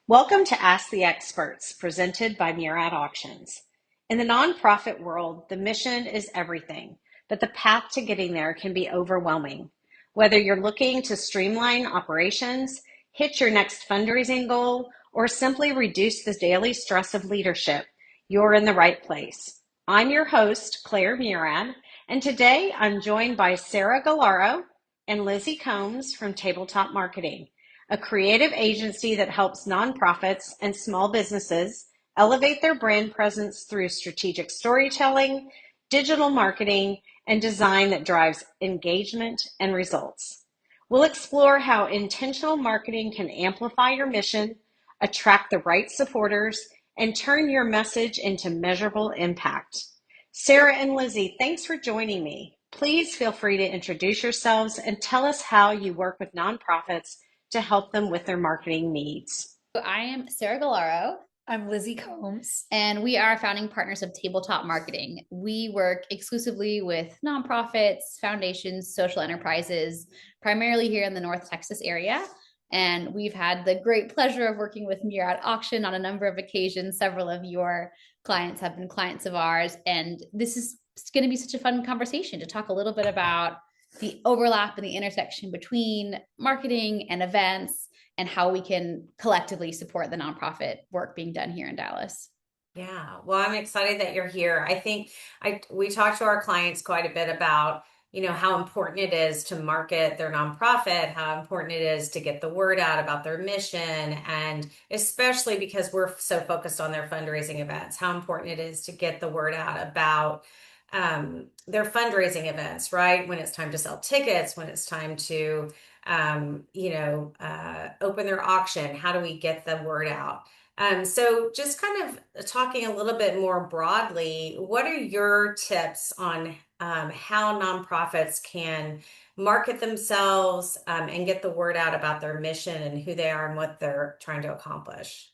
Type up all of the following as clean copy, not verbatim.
Welcome to Ask the Experts, presented by Murad Auctions. In the nonprofit world, the mission is everything, but the path to getting there can be overwhelming. Whether you're looking to streamline operations, hit your next fundraising goal, or simply reduce the daily stress of leadership, you're in the right place. I'm your host, Claire Murad, and today I'm joined by Sarah Galaro and Lizzie Combs from Tabletop Marketing, a creative agency that helps nonprofits and small businesses elevate their brand presence through strategic storytelling, digital marketing, and design that drives engagement and results. We'll explore how intentional marketing can amplify your mission, attract the right supporters, and turn your message into measurable impact. Sarah and Lizzie, thanks for joining me. Please feel free to introduce yourselves and tell us how you work with nonprofits to help them with their marketing needs. I am Sarah Galaro. I'm Lizzie Combs. And we are founding partners of Tabletop Marketing. We work exclusively with nonprofits, foundations, social enterprises, primarily here in the North Texas area. And we've had the great pleasure of working with Murad Auction on a number of occasions. Several of your clients have been clients of ours. And this is going to be such a fun conversation to talk a little bit about the overlap and the intersection between marketing and events and how we can collectively support the nonprofit work being done here in Dallas. Yeah, well, I'm excited that you're here. I think we talk to our clients quite a bit about, how important it is to market their nonprofit, how important it is to get the word out about their mission, and especially because we're so focused on their fundraising events, how important it is to get the word out about their fundraising events, right? When it's time to sell tickets, when it's time to open their auction, how do we get the word out? So just kind of talking a little bit more broadly, what are your tips on how nonprofits can market themselves and get the word out about their mission and who they are and what they're trying to accomplish?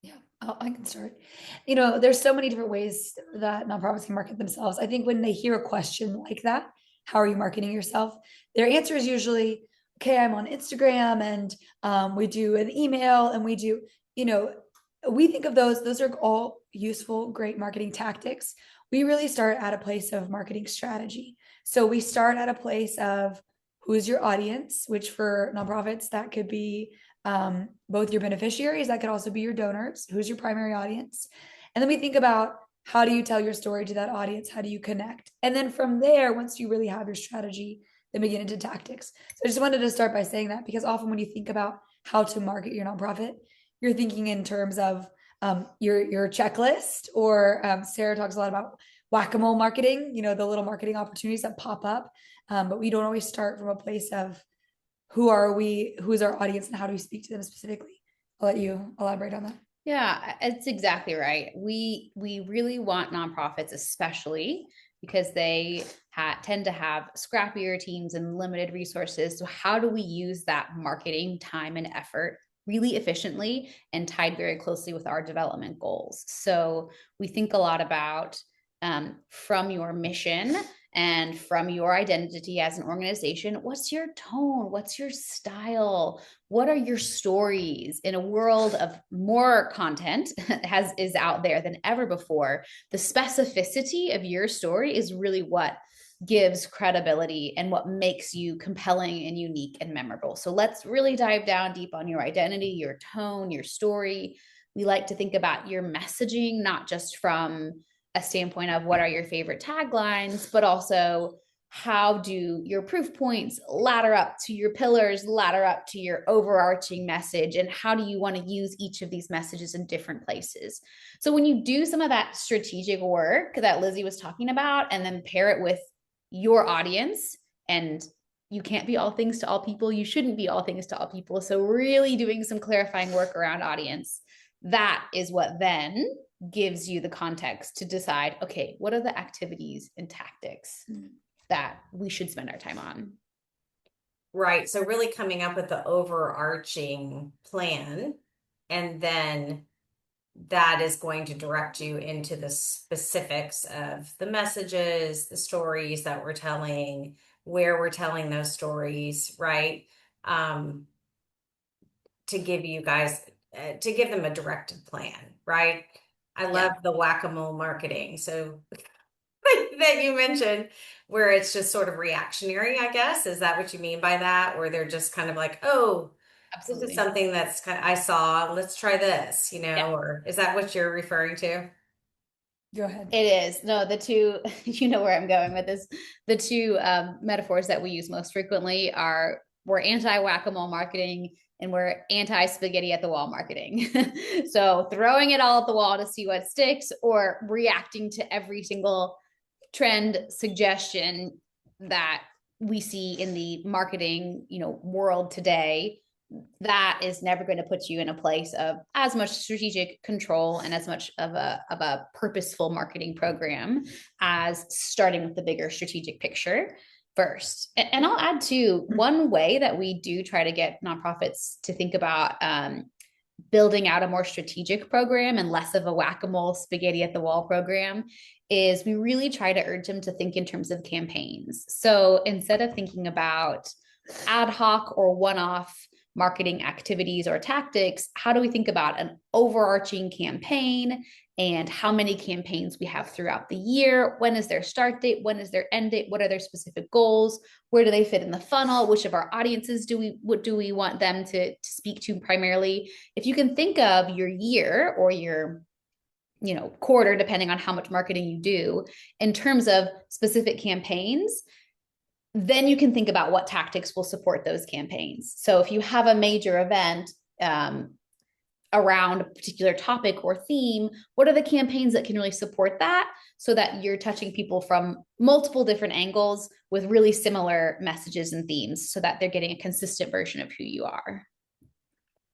Yeah, I can start. There's so many different ways that nonprofits can market themselves. I think when they hear a question like that, how are you marketing yourself? Their answer is usually, okay, I'm on Instagram and we do an email and we do, we think of those are all useful, great marketing tactics. We really start at a place of marketing strategy. So we start at a place of who's your audience, which for nonprofits, that could be both your beneficiaries, that could also be your donors, who's your primary audience. And then we think about how do you tell your story to that audience? How do you connect? And then from there, once you really have your strategy, then we get into tactics. So I just wanted to start by saying that because often when you think about how to market your nonprofit, you're thinking in terms of your checklist, or Sarah talks a lot about whack-a-mole marketing, the little marketing opportunities that pop up. But we don't always start from a place of who are we, who's our audience, and how do we speak to them specifically? I'll let you elaborate on that. Yeah, it's exactly right. We really want nonprofits, especially because they tend to have scrappier teams and limited resources. So how do we use that marketing time and effort really efficiently and tied very closely with our development goals? So we think a lot about from your mission and from your identity as an organization, what's your tone? What's your style? What are your stories? In a world of more content is out there than ever before, the specificity of your story is really what gives credibility and what makes you compelling and unique and memorable. So let's really dive down deep on your identity, your tone, your story. We like to think about your messaging, not just from a standpoint of what are your favorite taglines, but also how do your proof points ladder up to your pillars, ladder up to your overarching message, and how do you want to use each of these messages in different places? So when you do some of that strategic work that Lizzie was talking about, and then pair it with your audience, and you can't be all things to all people, you shouldn't be all things to all people. So really doing some clarifying work around audience, that is what then gives you the context to decide, okay, what are the activities and tactics that we should spend our time on? Right. So really coming up with the overarching plan, and then that is going to direct you into the specifics of the messages, the stories that we're telling, where we're telling those stories, right? To give you guys to give them a directed plan, right? I love Yeah. the whack-a-mole marketing. So that you mentioned, where it's just sort of reactionary, I guess. Is that what you mean by that? Where they're just kind of like, oh, this is Absolutely. something that's kind I saw, let's try this, Yeah. or is that what you're referring to? Go ahead. It is. No, the two, you know where I'm going with this. The two metaphors that we use most frequently are we're anti whack-a-mole marketing and we're anti spaghetti at the wall marketing. So throwing it all at the wall to see what sticks or reacting to every single trend suggestion that we see in the marketing, world today, that is never going to put you in a place of as much strategic control and as much of a purposeful marketing program as starting with the bigger strategic picture first. And I'll add to one way that we do try to get nonprofits to think about building out a more strategic program and less of a whack-a-mole spaghetti at the wall program is we really try to urge them to think in terms of campaigns. So instead of thinking about ad hoc or one-off marketing activities or tactics, how do we think about an overarching campaign and how many campaigns we have throughout the year? When is their start date? When is their end date? What are their specific goals? Where do they fit in the funnel? Which of our audiences do we want them to speak to primarily? If you can think of your year or your quarter, depending on how much marketing you do, in terms of specific campaigns, then you can think about what tactics will support those campaigns. So if you have a major event around a particular topic or theme, what are the campaigns that can really support that so that you're touching people from multiple different angles with really similar messages and themes so that they're getting a consistent version of who you are?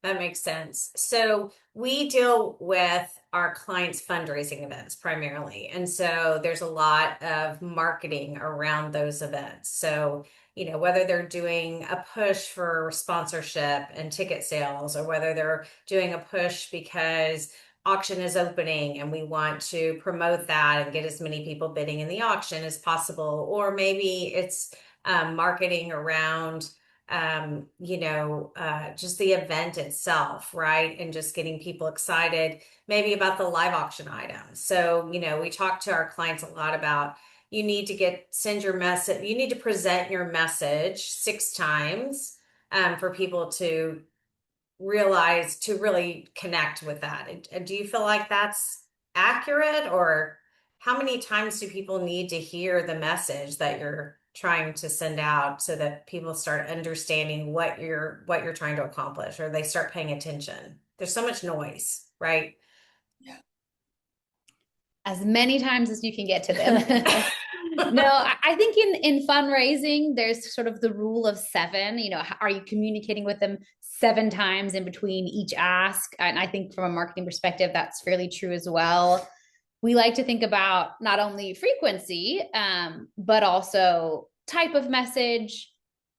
That makes sense. So we deal with our clients' fundraising events primarily. And so there's a lot of marketing around those events. So, whether they're doing a push for sponsorship and ticket sales, or whether they're doing a push because auction is opening and we want to promote that and get as many people bidding in the auction as possible, or maybe it's marketing around just the event itself, right? And just getting people excited, maybe about the live auction items. So, we talk to our clients a lot about you need to send your message, you need to present your message 6 times for people to realize, to really connect with that. And do you feel like that's accurate, or how many times do people need to hear the message that you're trying to send out so that people start understanding what you're trying to accomplish, or they start paying attention? There's so much noise, right? Yeah. As many times as you can get to them. No, I think in fundraising, there's sort of the rule of 7. Are you communicating with them 7 times in between each ask? And I think from a marketing perspective, that's fairly true as well. We like to think about not only frequency, but also type of message,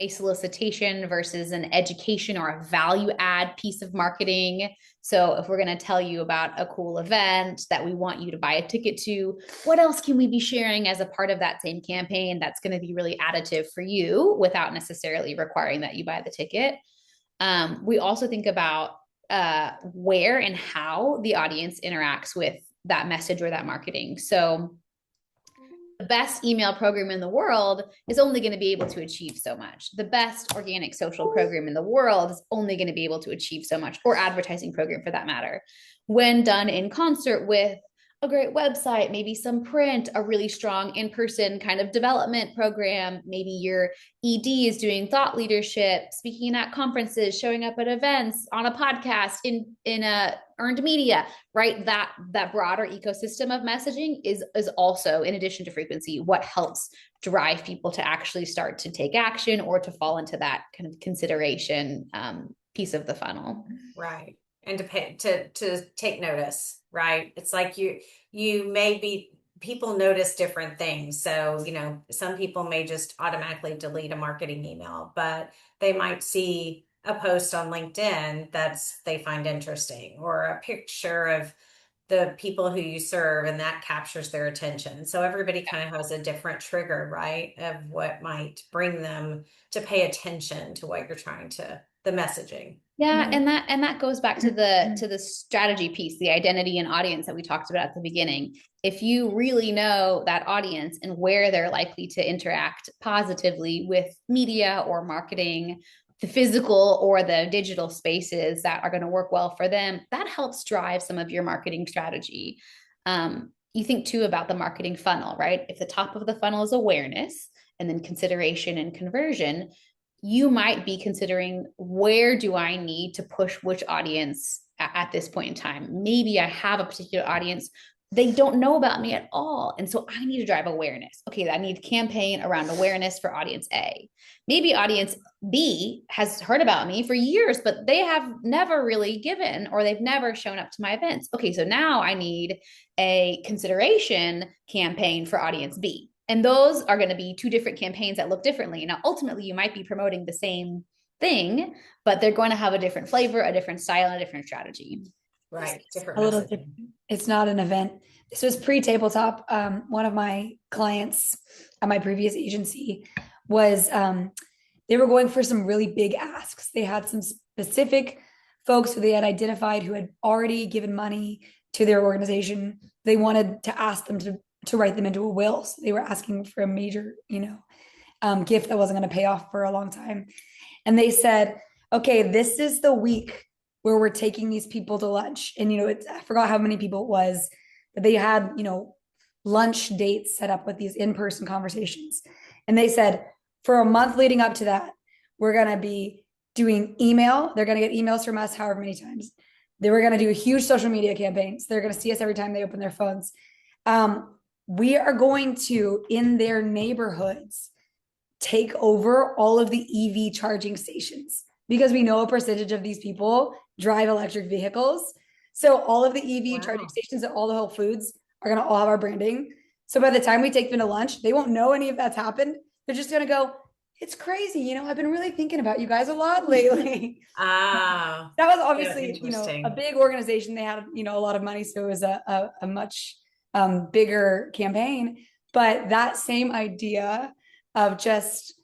a solicitation versus an education or a value add piece of marketing. So if we're going to tell you about a cool event that we want you to buy a ticket to, what else can we be sharing as a part of that same campaign that's going to be really additive for you without necessarily requiring that you buy the ticket? We also think about where and how the audience interacts with that message or that marketing. So the best email program in the world is only going to be able to achieve so much. The best organic social program in the world is only going to be able to achieve so much, or advertising program for that matter, when done in concert with a great website, maybe some print, a really strong in-person kind of development program. Maybe your ED is doing thought leadership, speaking at conferences, showing up at events, on a podcast, in a earned media, right? That broader ecosystem of messaging is also, in addition to frequency, what helps drive people to actually start to take action or to fall into that kind of consideration piece of the funnel. Right. And to take notice, right? It's like people notice different things. So, some people may just automatically delete a marketing email, but they might see a post on LinkedIn they find interesting, or a picture of the people who you serve, and that captures their attention. So everybody kind of has a different trigger, right? Of what might bring them to pay attention to what you're the messaging. Yeah, No. and that goes back to the strategy piece, the identity and audience that we talked about at the beginning. If you really know that audience and where they're likely to interact positively with media or marketing, the physical or the digital spaces that are going to work well for them, that helps drive some of your marketing strategy. You think too about the marketing funnel, right? If the top of the funnel is awareness and then consideration and conversion, you might be considering, where do I need to push which audience at this point in time? Maybe I have a particular audience, they don't know about me at all. And so I need to drive awareness. Okay, I need a campaign around awareness for audience A. Maybe audience B has heard about me for years, but they have never really given, or they've never shown up to my events. Okay, so now I need a consideration campaign for audience B. And those are going to be two different campaigns that look differently. Now, ultimately, you might be promoting the same thing, but they're going to have a different flavor, a different style, and a different strategy. Right. Different A little messaging. different. It's not an event. This was pre-tabletop. One of my clients at my previous agency was they were going for some really big asks. They had some specific folks who they had identified who had already given money to their organization. They wanted to ask them to write them into a will. So they were asking for a major, gift that wasn't going to pay off for a long time. And they said, okay, this is the week where we're taking these people to lunch. And, I forgot how many people it was, but they had, lunch dates set up with these in-person conversations. And they said, for a month leading up to that, we're going to be doing email. They're going to get emails from us however many times. They were going to do huge social media campaigns. They're going to see us every time they open their phones. We are going to, in their neighborhoods, take over all of the EV charging stations, because we know a percentage of these people drive electric vehicles. So all of the EV charging stations at all the Whole Foods are going to all have our branding. So by the time we take them to lunch, they won't know any of that's happened. They're just going to go, it's crazy. I've been really thinking about you guys a lot lately. That was obviously, a big organization. They had, a lot of money. So it was a much bigger campaign. But that same idea of just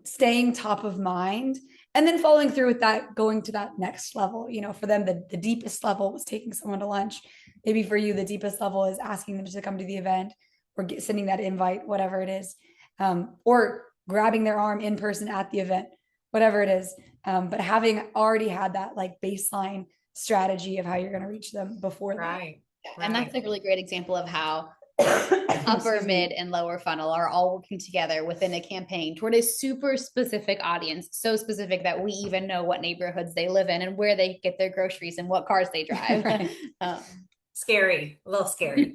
staying top of mind and then following through with that, going to that next level. For them, the deepest level was taking someone to lunch. Maybe for you, the deepest level is asking them to come to the event, or sending that invite, whatever it is, or grabbing their arm in person at the event, whatever it is. But having already had that baseline strategy of how you're going to reach them before that. Right. And that's a really great example of how upper, mid, and lower funnel are all working together within a campaign toward a super specific audience, so specific that we even know what neighborhoods they live in and where they get their groceries and what cars they drive. Right. Scary, a little scary.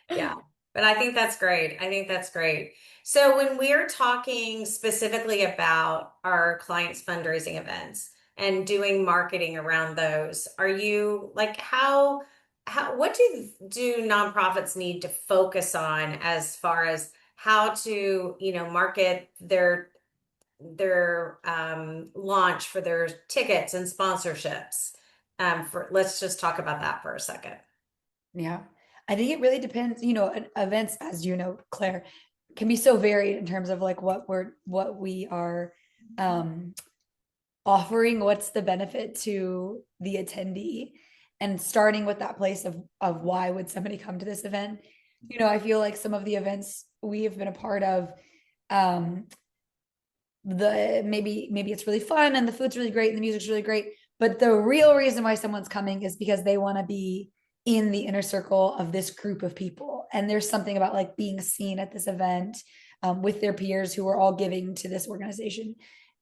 Yeah, but I think that's great. So when we're talking specifically about our clients' fundraising events and doing marketing around those, are you what do nonprofits need to focus on as far as how to, market their launch for their tickets and sponsorships? Let's just talk about that for a second. Yeah, I think it really depends. Events, as Claire, can be so varied in terms of what we are offering, what's the benefit to the attendee, and starting with that place of why would somebody come to this event. I feel like some of the events we have been a part of, maybe it's really fun and the food's really great and the music's really great, but the real reason why someone's coming is because they want to be in the inner circle of this group of people. And there's something about being seen at this event with their peers who are all giving to this organization.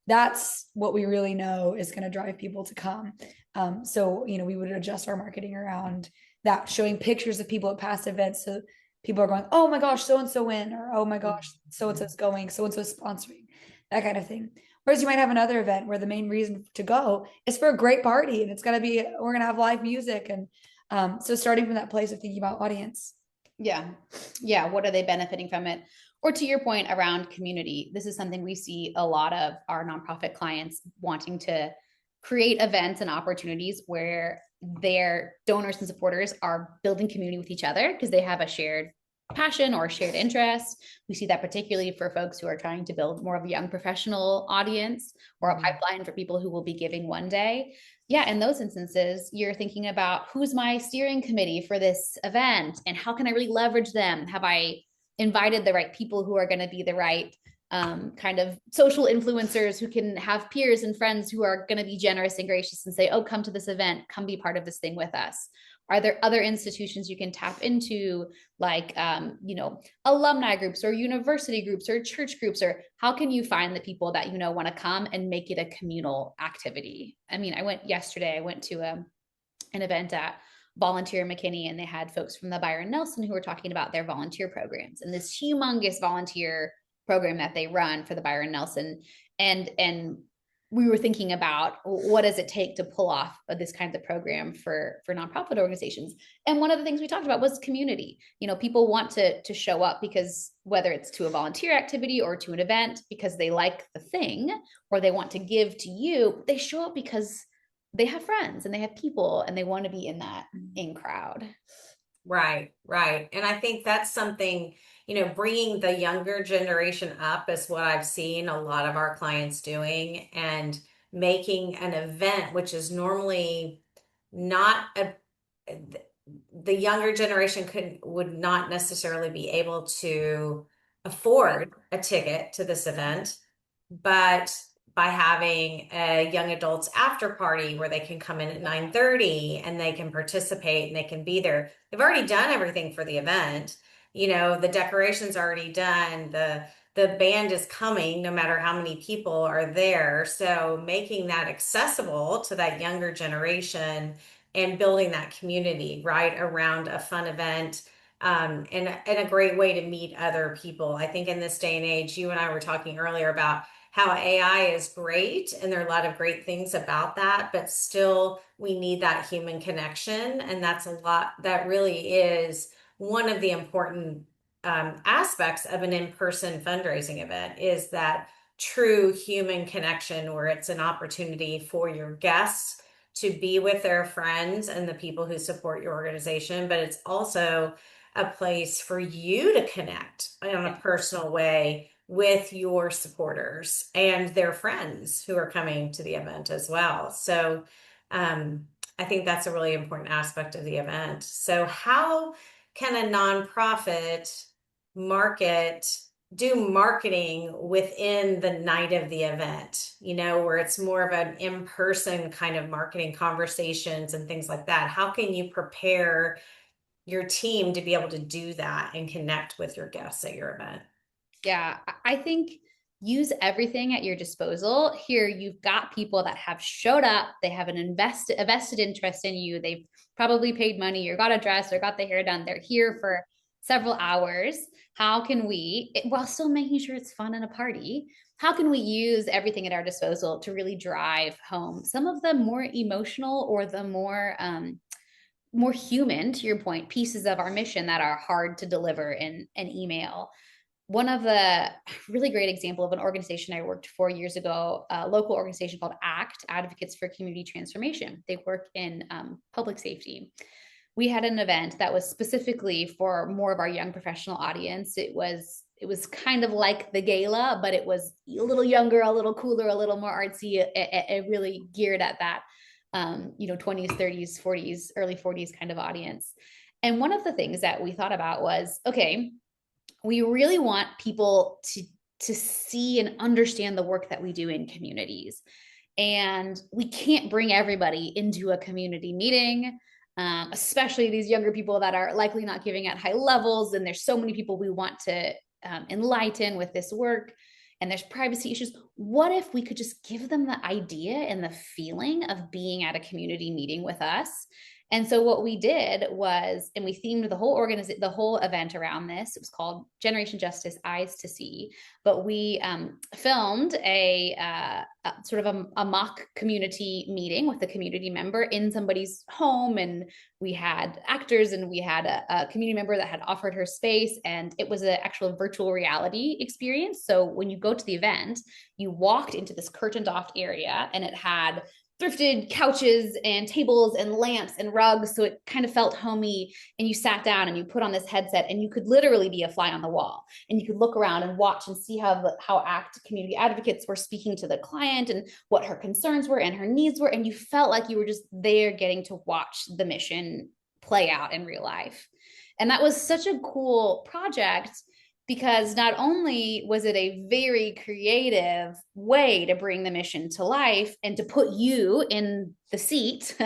That's what we really know is going to drive people to come. So, we would adjust our marketing around that, showing pictures of people at past events. So people are going, oh my gosh, so-and-so win, or, oh my gosh, so-and-so's going, so-and-so's sponsoring, that kind of thing. Whereas you might have another event where the main reason to go is for a great party, and we're going to have live music. And so starting from that place of thinking about audience. Yeah. What are they benefiting from it? Or to your point around community, this is something we see a lot of our nonprofit clients wanting to create events and opportunities where their donors and supporters are building community with each other because they have a shared passion or shared interest. We see that particularly for folks who are trying to build more of a young professional audience or a pipeline for people who will be giving one day. Yeah, in those instances, you're thinking about who's my steering committee for this event and how can I really leverage them? Have I invited the right people who are going to be the right kind of social influencers who can have peers and friends who are going to be generous and gracious and say, oh, come to this event, come be part of this thing with us? Are there other institutions you can tap into, like, alumni groups or university groups or church groups? Or how can you find the people that, want to come and make it a communal activity? I mean, I went to an event at Volunteer McKinney, and they had folks from the Byron Nelson who were talking about their volunteer programs and this humongous volunteer program that they run for the Byron Nelson. And we were thinking about what does it take to pull off this kind of program for nonprofit organizations. And one of the things we talked about was community. People want to show up because whether it's to a volunteer activity or to an event because they like the thing or they want to give to you, they show up because they have friends and they have people and they want to be in that in crowd. Right. And I think that's something, bringing the younger generation up is what I've seen a lot of our clients doing, and making an event, which is normally not the younger generation would not necessarily be able to afford a ticket to this event, but by having a young adults after party where they can come in at 9:30 and they can participate and they can be there. They've already done everything for the event. The decoration's already done. The band is coming no matter how many people are there. So making that accessible to that younger generation and building that community right around a fun event, and a great way to meet other people. I think in this day and age, you and I were talking earlier about how AI is great, and there are a lot of great things about that, but still we need that human connection. And that really is one of the important aspects of an in-person fundraising event, is that true human connection where it's an opportunity for your guests to be with their friends and the people who support your organization, but it's also a place for you to connect in a personal way with your supporters and their friends who are coming to the event as well. So I think that's a really important aspect of the event. So how can a nonprofit do marketing within the night of the event, where it's more of an in-person kind of marketing conversations and things like that? How can you prepare your team to be able to do that and connect with your guests at your event? Yeah, I think use everything at your disposal. Here, you've got people that have showed up. They have a vested interest in you. They've probably paid money or got a dress or got their hair done. They're here for several hours. How can we, while still making sure it's fun and a party, how can we use everything at our disposal to really drive home some of the more emotional or the more human, to your point, pieces of our mission that are hard to deliver in an email? One of the really great example of an organization I worked for years ago, a local organization called ACT, Advocates for Community Transformation. They work in public safety. We had an event that was specifically for more of our young professional audience. It was kind of like the gala, but it was a little younger, a little cooler, a little more artsy. It really geared at that 20s, 30s, 40s, early 40s kind of audience. And one of the things that we thought about was, okay, we really want people to see and understand the work that we do in communities. And we can't bring everybody into a community meeting, especially these younger people that are likely not giving at high levels. And there's so many people we want to enlighten with this work. And there's privacy issues. What if we could just give them the idea and the feeling of being at a community meeting with us? And so what we did was, and we themed the whole event around this. It was called Generation Justice Eyes to See. But we filmed a sort of a mock community meeting with a community member in somebody's home, and we had actors, and we had a community member that had offered her space, and it was an actual virtual reality experience. So when you go to the event, you walked into this curtained off area, and it had thrifted couches and tables and lamps and rugs. So it kind of felt homey. And you sat down and you put on this headset and you could literally be a fly on the wall. And you could look around and watch and see how community advocates were speaking to the client and what her concerns were and her needs were. And you felt like you were just there getting to watch the mission play out in real life. And that was such a cool project because not only was it a very creative way to bring the mission to life and to put you in the seat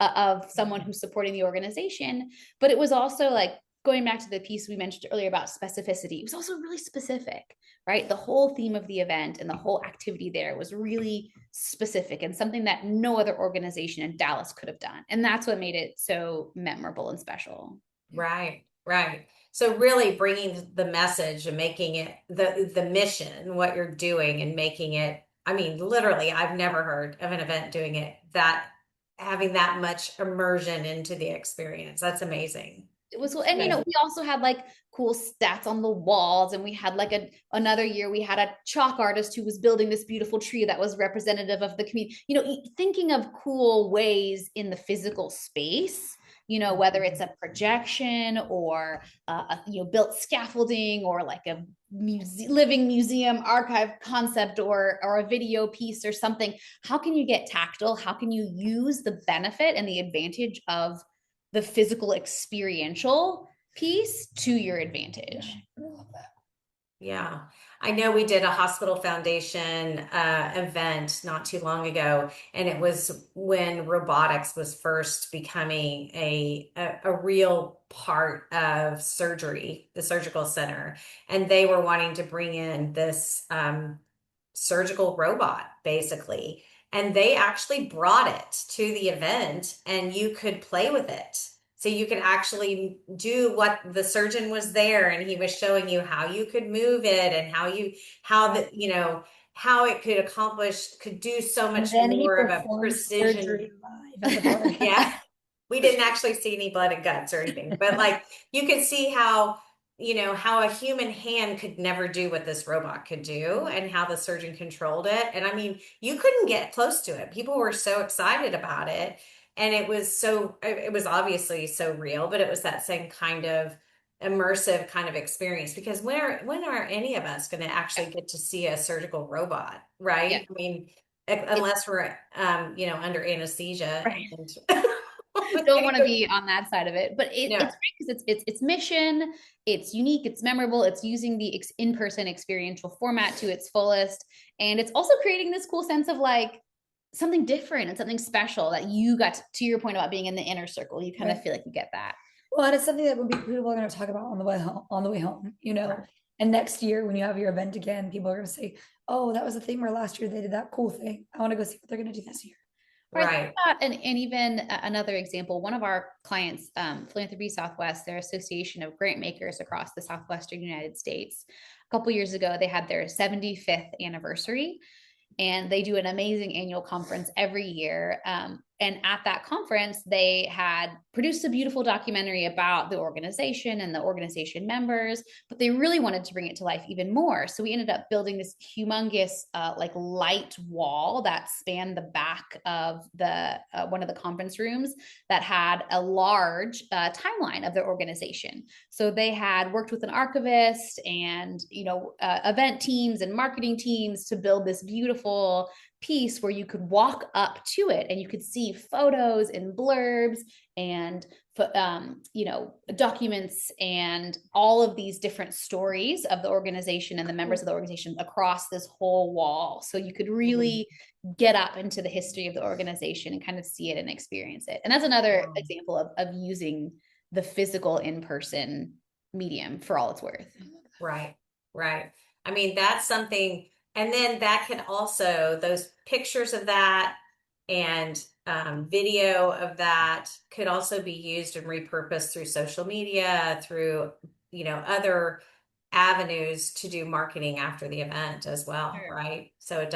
of someone who's supporting the organization, but it was also like going back to the piece we mentioned earlier about specificity. It was also really specific, right? The whole theme of the event and the whole activity there was really specific and something that no other organization in Dallas could have done. And that's what made it so memorable and special. Right, right. So really bringing the message and making it the mission, what you're doing, and making it, I mean, literally, I've never heard of an event doing it that having that much immersion into the experience. That's amazing. It was, and you know, we also had like cool stats on the walls, and we had like another year we had a chalk artist who was building this beautiful tree that was representative of the community. You know, thinking of cool ways in the physical space, you know, whether it's a projection or built scaffolding or like a living museum archive concept or a video piece or something. How can you get tactile? How can you use the benefit and the advantage of the physical experiential piece to your advantage? Yeah. I know we did a hospital foundation event not too long ago, and it was when robotics was first becoming a real part of surgery, the surgical center. And they were wanting to bring in this surgical robot, basically. And they actually brought it to the event, and you could play with it. So you could actually do what the surgeon was there, and he was showing you how you could move it and how it could do so much more of a precision. Yeah. We didn't actually see any blood and guts or anything, but like you could see how a human hand could never do what this robot could do, and how the surgeon controlled it. And I mean, you couldn't get close to it. People were so excited about it. And it was obviously so real, but it was that same kind of immersive kind of experience, because when are any of us going to actually get to see a surgical robot, right? Yeah. I mean, unless we're, under anesthesia. Right. And don't want to be on that side of it, but it's great because it's mission, it's unique, it's memorable, it's using the in-person experiential format to its fullest, and it's also creating this cool sense of like something different and something special that you got to your point about being in the inner circle. You kind of feel like you get that. Well, and it's something that people are going to talk about on the way home, Right. And next year when you have your event again, people are going to say, "Oh, that was the thing where last year they did that cool thing. I want to go see what they're going to do this year." Right. And even another example, one of our clients, Philanthropy Southwest, their association of grant makers across the Southwestern United States, a couple years ago, they had their 75th anniversary. And they do an amazing annual conference every year. And at that conference, they had produced a beautiful documentary about the organization and the organization members, but they really wanted to bring it to life even more. So we ended up building this humongous light wall that spanned the back of the one of the conference rooms that had a large timeline of their organization. So they had worked with an archivist and event teams and marketing teams to build this beautiful piece where you could walk up to it and you could see photos and blurbs and documents and all of these different stories of the organization and the members of the organization across this whole wall. So you could really get up into the history of the organization and kind of see it and experience it. And that's another example of using the physical in-person medium for all it's worth. Right. I mean, that's something. And then that can also, those pictures of that and video of that could also be used and repurposed through social media, through, other avenues to do marketing after the event as well. Sure. Right. So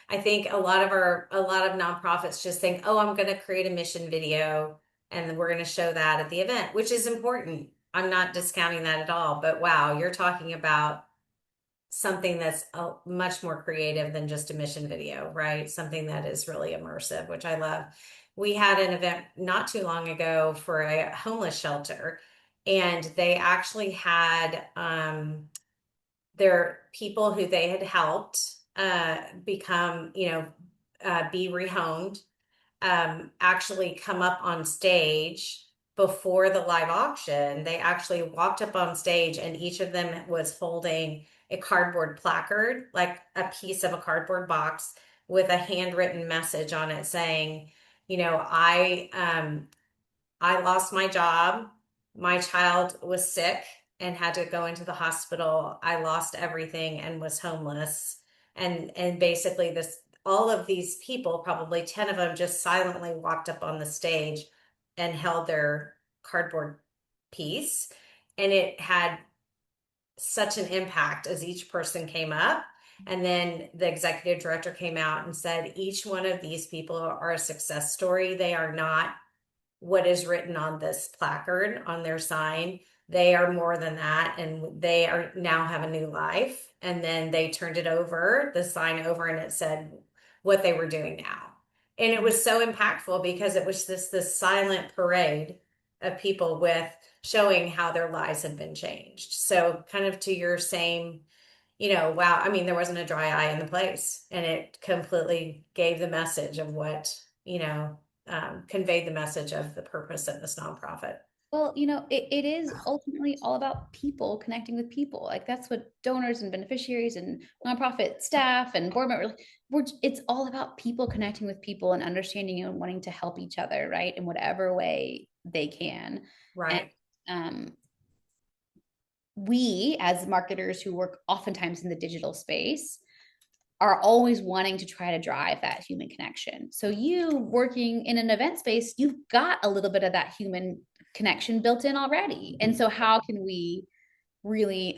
I think a lot of nonprofits just think, oh, I'm going to create a mission video and we're going to show that at the event, which is important. I'm not discounting that at all, but wow, you're talking about something that's much more creative than just a mission video, right? Something that is really immersive, which I love. We had an event not too long ago for a homeless shelter, and they actually had their people who they had helped become, be rehomed, actually come up on stage before the live auction. They actually walked up on stage, and each of them was holding a cardboard placard, like a piece of a cardboard box with a handwritten message on it saying, I lost my job. My child was sick and had to go into the hospital. I lost everything and was homeless. And basically this all of these people, probably 10 of them, just silently walked up on the stage and held their cardboard piece. And it had such an impact as each person came up. And then the executive director came out and said, each one of these people are a success story. They are not what is written on this placard on their sign. They are more than that, and they are now have a new life. And then they turned it over, the sign over, and it said what they were doing now. And it was so impactful because it was this silent parade of people with showing how their lives had been changed. So kind of to your same, wow, I mean, there wasn't a dry eye in the place, and it completely gave the message of what, conveyed the message of the purpose of this nonprofit. Well, it is ultimately all about people connecting with people. Like that's what donors and beneficiaries and nonprofit staff and board members, it's all about people connecting with people and understanding and wanting to help each other, right? In whatever way they can. Right. And we, as marketers who work oftentimes in the digital space, are always wanting to try to drive that human connection. So you working in an event space, you've got a little bit of that human connection built in already. And so how can we really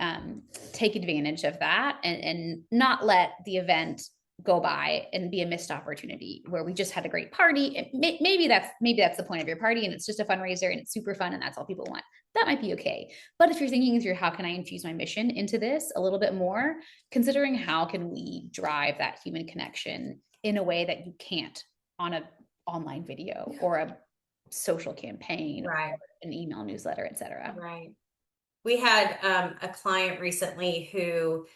take advantage of that and not let the event go by and be a missed opportunity where we just had a great party. Maybe that's the point of your party, and it's just a fundraiser and it's super fun and that's all people want. That might be okay. But if you're thinking through how can I infuse my mission into this a little bit more, considering how can we drive that human connection in a way that you can't on an online video or a social campaign, right, or an email newsletter, etc. Right. We had a client recently who,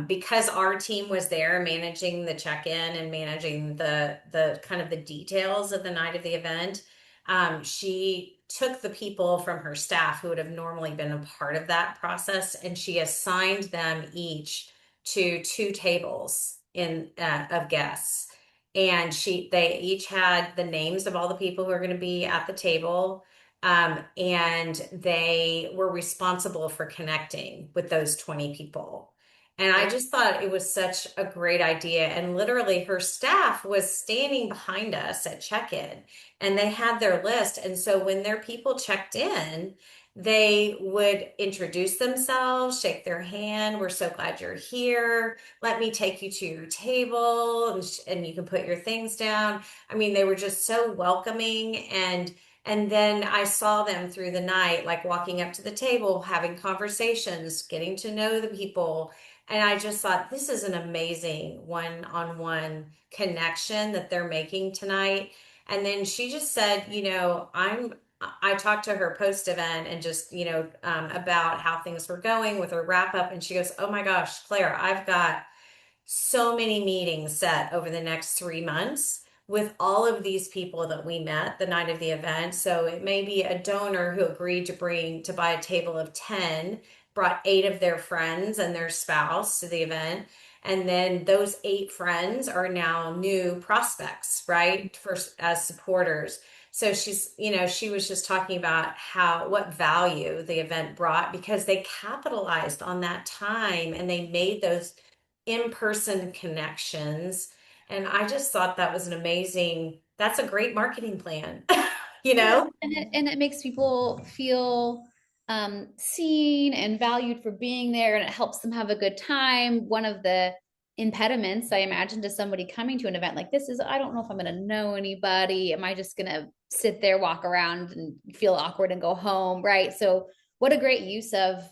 because our team was there managing the check-in and managing the kind of the details of the night of the event, she took the people from her staff who would have normally been a part of that process, and she assigned them each to two tables of guests. And they each had the names of all the people who are going to be at the table, and they were responsible for connecting with those 20 people. And I just thought it was such a great idea. And literally, her staff was standing behind us at check-in, and they had their list. And so when their people checked in, they would introduce themselves, shake their hand. We're so glad you're here. Let me take you to your table, and you can put your things down. I mean, they were just so welcoming. And then I saw them through the night, like walking up to the table, having conversations, getting to know the people. And I just thought, this is an amazing one-on-one connection that they're making tonight. And then she just said, I talked to her post event and just, about how things were going with her wrap up. And she goes, oh my gosh, Claire, I've got so many meetings set over the next 3 months with all of these people that we met the night of the event. So it may be a donor who agreed to buy a table of 10, brought 8 of their friends and their spouse to the event. And then those 8 friends are now new prospects, right? As supporters. So she was just talking about what value the event brought because they capitalized on that time and they made those in-person connections. And I just thought that was that's a great marketing plan, you know? And it makes people feel seen and valued for being there, and it helps them have a good time. One of the impediments, I imagine, to somebody coming to an event like this is, I don't know if I'm going to know anybody. Am I just going to sit there, walk around and feel awkward and go home? Right. So what a great use of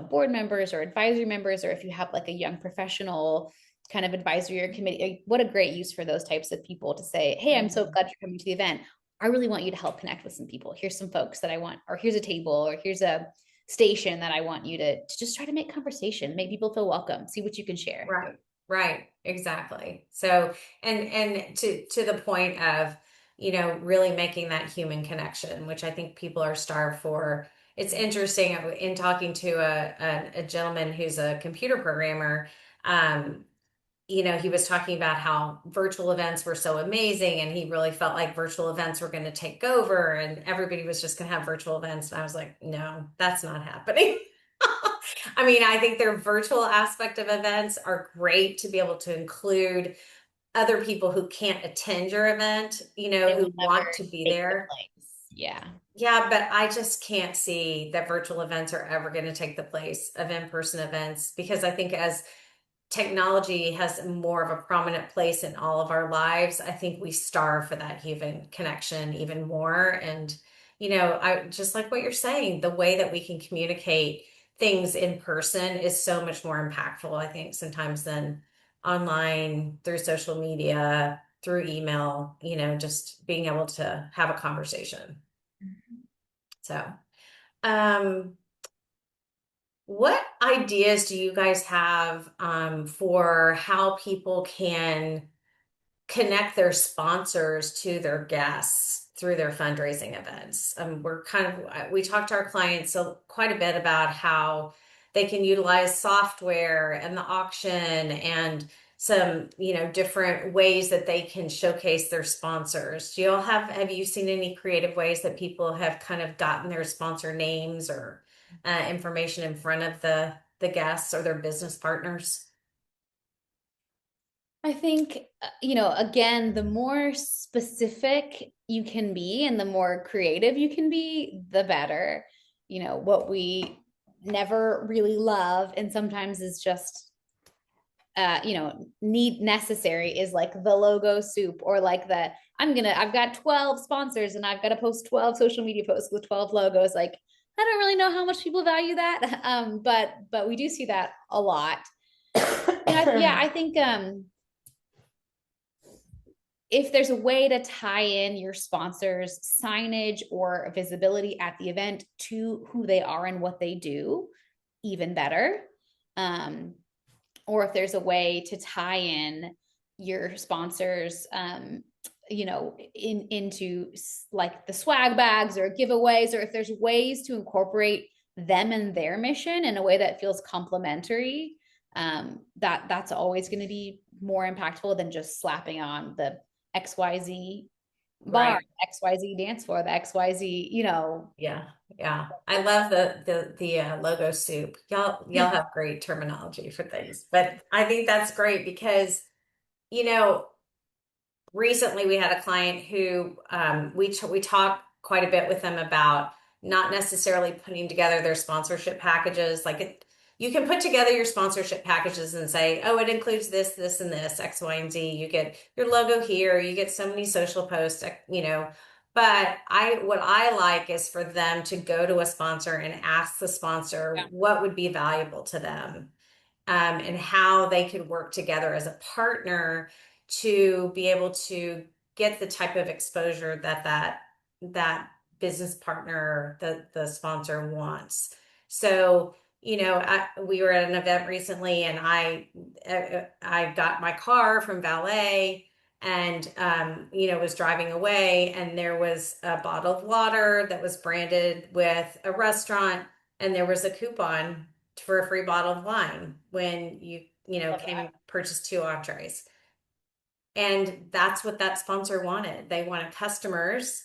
board members or advisory members, or if you have like a young professional kind of advisory or committee, what a great use for those types of people to say, hey, I'm so glad you're coming to the event. I really want you to help connect with some people. Here's some folks that I want, or here's a table, or here's a station that I want you to just try to make conversation, make people feel welcome, see what you can share. Right, exactly. So, and to the point of, really making that human connection, which I think people are starved for. It's interesting in talking to a gentleman who's a computer programmer. He was talking about how virtual events were so amazing, and he really felt like virtual events were going to take over and everybody was just going to have virtual events. And I was like, no, that's not happening. I mean, I think their virtual aspect of events are great to be able to include other people who can't attend your event, who want to be there. Yeah. Yeah, but I just can't see that virtual events are ever going to take the place of in-person events, because I think as technology has more of a prominent place in all of our lives, I think we starve for that human connection even more. And, I just like what you're saying, the way that we can communicate things in person is so much more impactful, I think, sometimes than online, through social media, through email, just being able to have a conversation. So, um, what ideas do you guys have for how people can connect their sponsors to their guests through their fundraising events? We talk to our clients quite a bit about how they can utilize software and the auction and some, different ways that they can showcase their sponsors. Have you seen any creative ways that people have kind of gotten their sponsor names or information in front of the guests or their business partners? I think, again, the more specific you can be and the more creative you can be, the better. What we never really love and sometimes is just necessary is like the logo soup, or like I've got 12 sponsors and I've got to post 12 social media posts with 12 logos. Like, I don't really know how much people value that. But we do see that a lot. I think if there's a way to tie in your sponsors' signage or visibility at the event to who they are and what they do, even better. Or if there's a way to tie in your sponsors, into like the swag bags or giveaways, or if there's ways to incorporate them and their mission in a way that feels complementary, that's always going to be more impactful than just slapping on the XYZ bar, Right. XYZ dance floor, the XYZ, Yeah. I love the logo soup. Y'all have great terminology for things, but I think that's great because, recently we had a client who we talked quite a bit with them about not necessarily putting together their sponsorship packages. You can put together your sponsorship packages and say, oh, it includes this, this, and this, X, Y, and Z. You get your logo here, you get so many social posts, But what I like is for them to go to a sponsor and ask the sponsor what would be valuable to them, and how they could work together as a partner to be able to get the type of exposure that business partner, the sponsor wants. So, we were at an event recently, and I got my car from valet, and was driving away, and there was a bottle of water that was branded with a restaurant, and there was a coupon for a free bottle of wine when you came and purchased 2 entrees. And that's what that sponsor wanted. They wanted customers,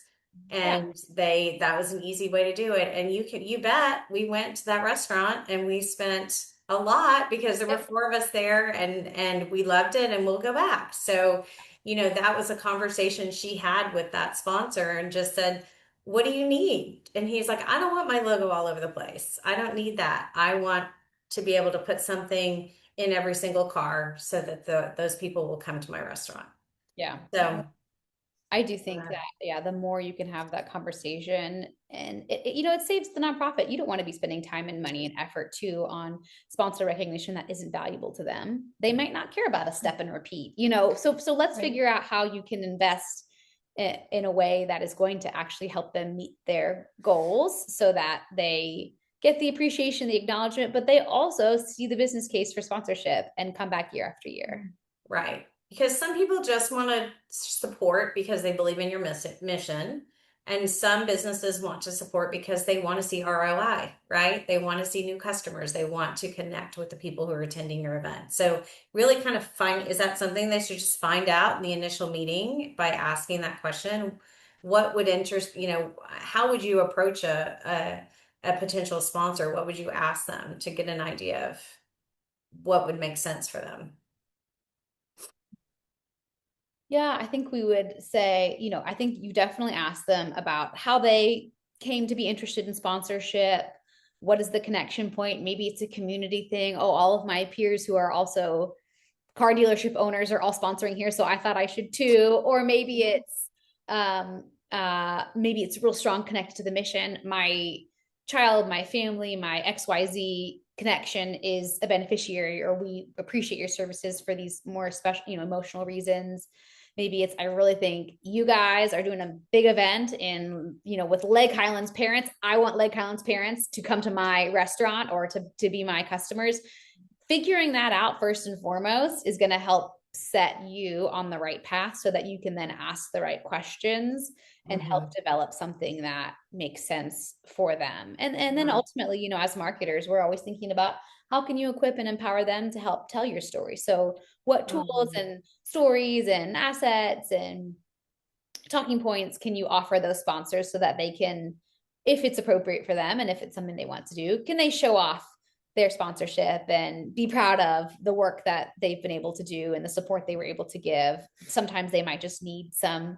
and that was an easy way to do it. And you bet we went to that restaurant and we spent a lot because there were 4 of us there, and we loved it, and we'll go back. So, that was a conversation she had with that sponsor and just said, what do you need? And he's like, I don't want my logo all over the place. I don't need that. I want to be able to put something in every single car so that those people will come to my restaurant. Yeah. So I do think that, yeah, the more you can have that conversation and it saves the nonprofit. You don't want to be spending time and money and effort too on sponsor recognition that isn't valuable to them. They might not care about a step and repeat, so let's figure out how you can invest in a way that is going to actually help them meet their goals so that they get the appreciation, the acknowledgement, but they also see the business case for sponsorship and come back year after year. Right. Because some people just want to support because they believe in your mission. And some businesses want to support because they want to see ROI, right? They want to see new customers. They want to connect with the people who are attending your event. So really kind of is that something they should just find out in the initial meeting by asking that question? What would interest, how would you approach a potential sponsor? What would you ask them to get an idea of what would make sense for them? Yeah, I think we would say, I think you definitely ask them about how they came to be interested in sponsorship. What is the connection point? Maybe it's a community thing. Oh, all of my peers who are also car dealership owners are all sponsoring here, so I thought I should too. Or maybe it's real strong connected to the mission. My child, my family, my XYZ connection is a beneficiary, or we appreciate your services for these more special, emotional reasons. Maybe it's, I really think you guys are doing a big event with Lake Highlands parents. I want Lake Highlands parents to come to my restaurant or to be my customers. Figuring that out first and foremost is going to help set you on the right path so that you can then ask the right questions and help develop something that makes sense for them. And then ultimately, as marketers, we're always thinking about how can you equip and empower them to help tell your story. So what tools and stories and assets and talking points can you offer those sponsors so that they can, if it's appropriate for them and if it's something they want to do, can they show off their sponsorship and be proud of the work that they've been able to do and the support they were able to give. Sometimes they might just need some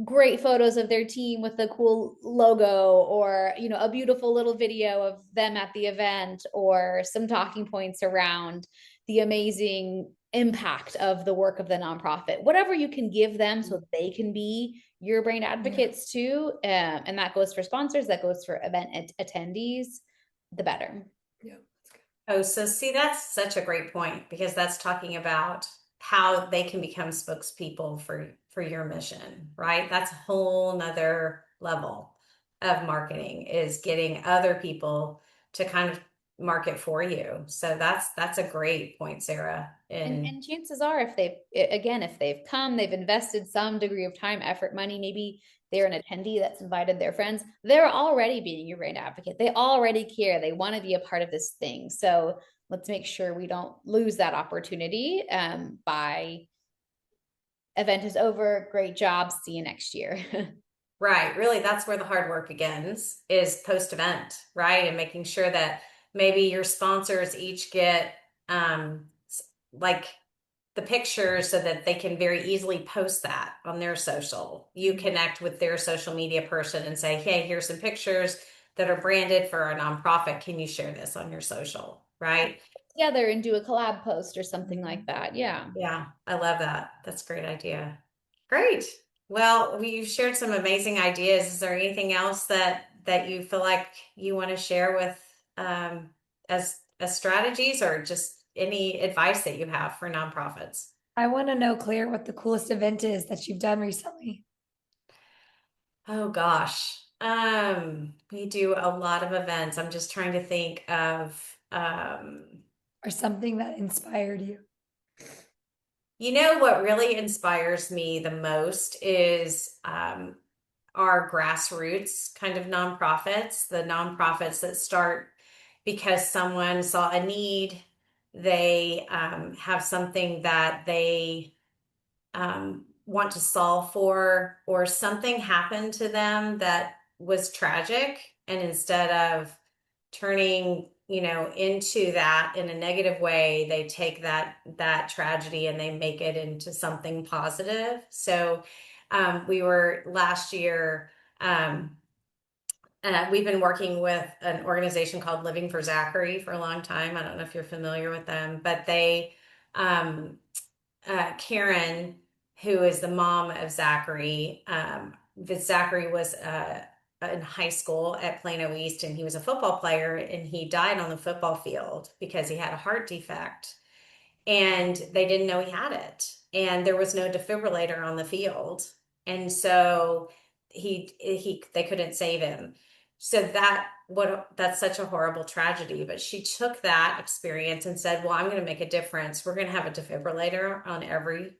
great photos of their team with a cool logo, or a beautiful little video of them at the event, or some talking points around the amazing impact of the work of the nonprofit. Whatever you can give them so they can be your brand advocates too, and that goes for sponsors, that goes for event attendees, the better. Yeah. Oh, so see, that's such a great point, because that's talking about how they can become spokespeople for your mission, right? That's a whole nother level of marketing, is getting other people to kind of market for you. So that's a great point, Sarah. And chances are, if they've come, they've invested some degree of time, effort, money, maybe they're an attendee that's invited their friends, they're already being your brand advocate. They already care. They want to be a part of this thing. So let's make sure we don't lose that opportunity by event is over. Great job. See you next year. Right. Really, that's where the hard work begins, is post-event, right? And making sure that maybe your sponsors each get like the pictures so that they can very easily post that on their social. You connect with their social media person and say, hey, here's some pictures that are branded for our nonprofit. Can you share this on your social? Right? Together and do a collab post or something like that. Yeah. Yeah, I love that. That's a great idea. Great. Well, we've shared some amazing ideas. Is there anything else that you feel like you want to share with as strategies, or just any advice that you have for nonprofits? I want to know, Claire, what the coolest event is that you've done recently. Oh gosh. We do a lot of events. I'm just trying to think of Or something that inspired you. what really inspires me the most is our grassroots kind of nonprofits, the nonprofits that start because someone saw a need. They have something that they want to solve for, or something happened to them that was tragic. And instead of turning, into that in a negative way, they take that tragedy and they make it into something positive. So we were last year, we've been working with an organization called Living for Zachary for a long time. I don't know if you're familiar with them, but they, Karen who is the mom of Zachary. Zachary was in high school at Plano East, and he was a football player, and he died on the football field because he had a heart defect, and they didn't know he had it, and there was no defibrillator on the field, and so they couldn't save him. So that's such a horrible tragedy. But she took that experience and said, well, I'm going to make a difference. We're going to have a defibrillator on every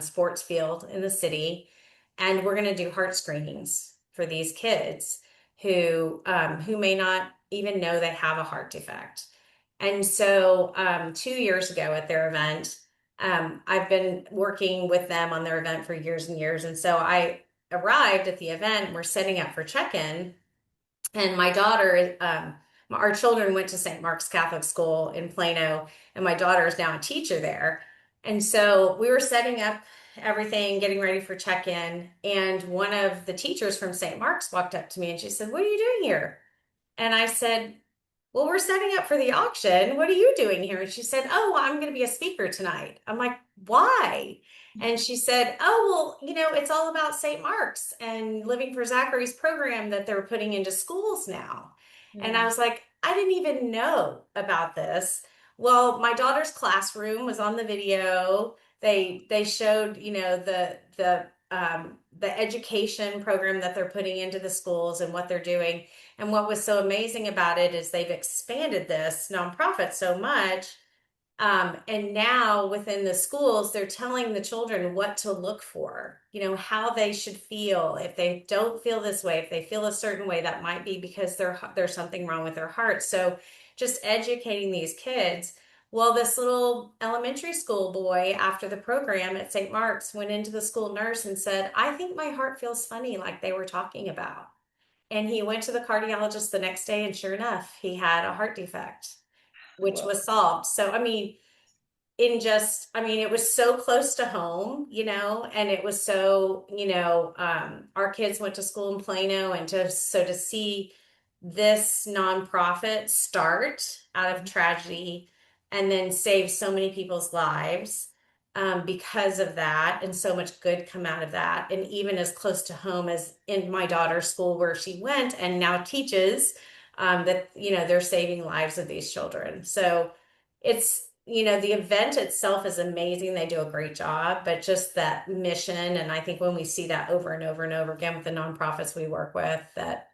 sports field in the city, and we're going to do heart screenings for these kids who may not even know they have a heart defect. And so 2 years ago at their event, I've been working with them on their event for years and years. And so I arrived at the event, and we're setting up for check-in. And my daughter, our children went to St. Mark's Catholic School in Plano, and my daughter is now a teacher there. And so we were setting up everything, getting ready for check-in. And one of the teachers from St. Mark's walked up to me and she said, what are you doing here? And I said, well, we're setting up for the auction. What are you doing here? And she said, oh, well, I'm going to be a speaker tonight. I'm like, why? And she said, oh, well, it's all about St. Mark's and Living for Zachary's program that they're putting into schools now. And I was like, I didn't even know about this. Well, my daughter's classroom was on the video. They showed, the education program that they're putting into the schools and what they're doing. And what was so amazing about it is they've expanded this nonprofit so much. And now within the schools, they're telling the children what to look for, how they should feel. If they don't feel this way, if they feel a certain way, that might be because there's something wrong with their heart. So just educating these kids. Well, this little elementary school boy after the program at St. Mark's went into the school nurse and said, I think my heart feels funny, like they were talking about. And he went to the cardiologist the next day, and sure enough, he had a heart defect, which was solved. So, it was so close to home, and it was so, our kids went to school in Plano, and to see this nonprofit start out of tragedy and then save so many people's lives because of that, and so much good come out of that. And even as close to home as in my daughter's school where she went and now teaches, that, they're saving lives of these children. So it's, the event itself is amazing. They do a great job, but just that mission. And I think when we see that over and over and over again with the nonprofits we work with, that,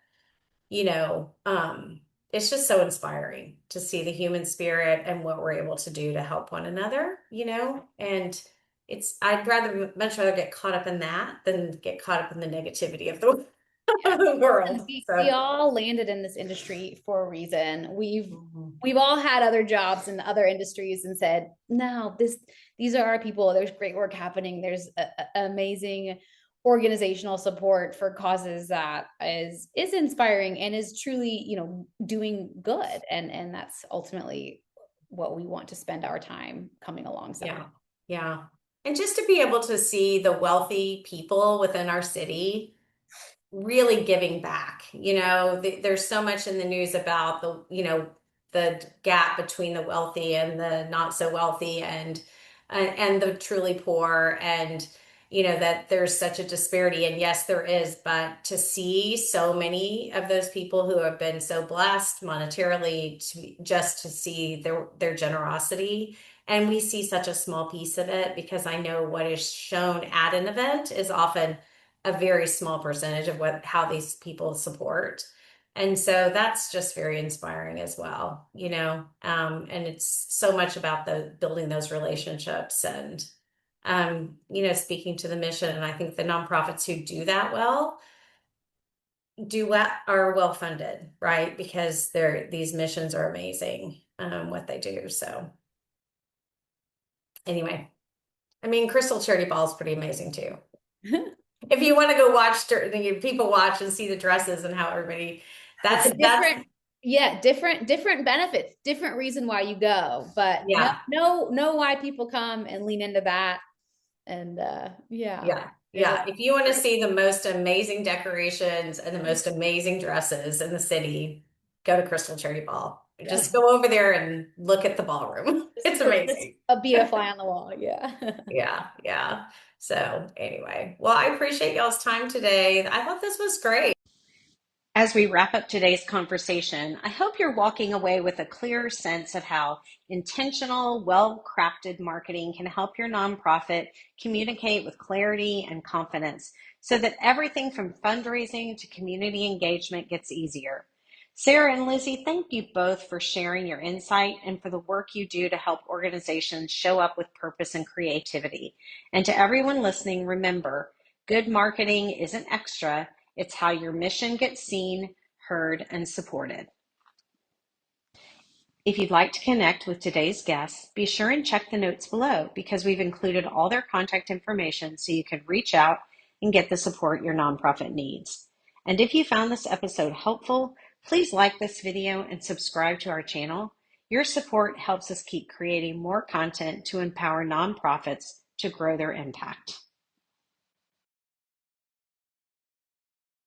it's just so inspiring to see the human spirit and what we're able to do to help one another, and much rather get caught up in that than get caught up in the negativity of the, of the world. We all landed in this industry for a reason. We've all had other jobs in other industries and said, no, these are our people. There's great work happening. There's amazing organizational support for causes that is inspiring and is truly, doing good. And that's ultimately what we want to spend our time coming alongside. Yeah. Yeah. And just to be able to see the wealthy people within our city really giving back, there's so much in the news about the gap between the wealthy and the not so wealthy, and the truly poor, and that there's such a disparity. And yes, there is, but to see so many of those people who have been so blessed monetarily just to see their generosity. And we see such a small piece of it, because I know what is shown at an event is often a very small percentage of how these people support. And so that's just very inspiring as well, and it's so much about building those relationships and, speaking to the mission. And I think the nonprofits who do that well are well funded, right? Because these missions are amazing, what they do. So anyway, Crystal Charity Ball is pretty amazing too. If you want to go watch, people watch and see the dresses and how everybody, that's different benefits, different reason why you go, but know why people come and lean into that. And yeah. If you want to see the most amazing decorations and the most amazing dresses in the city, go to Crystal Charity Ball. Just go over there and look at the ballroom. It's amazing. Be a fly on the wall. Yeah. Yeah. So anyway, well, I appreciate y'all's time today. I thought this was great. As we wrap up today's conversation, I hope you're walking away with a clearer sense of how intentional, well-crafted marketing can help your nonprofit communicate with clarity and confidence so that everything from fundraising to community engagement gets easier. Sarah and Lizzie, thank you both for sharing your insight and for the work you do to help organizations show up with purpose and creativity. And to everyone listening, remember, good marketing isn't extra. It's how your mission gets seen, heard, and supported. If you'd like to connect with today's guests, be sure and check the notes below because we've included all their contact information so you can reach out and get the support your nonprofit needs. And if you found this episode helpful, please like this video and subscribe to our channel. Your support helps us keep creating more content to empower nonprofits to grow their impact.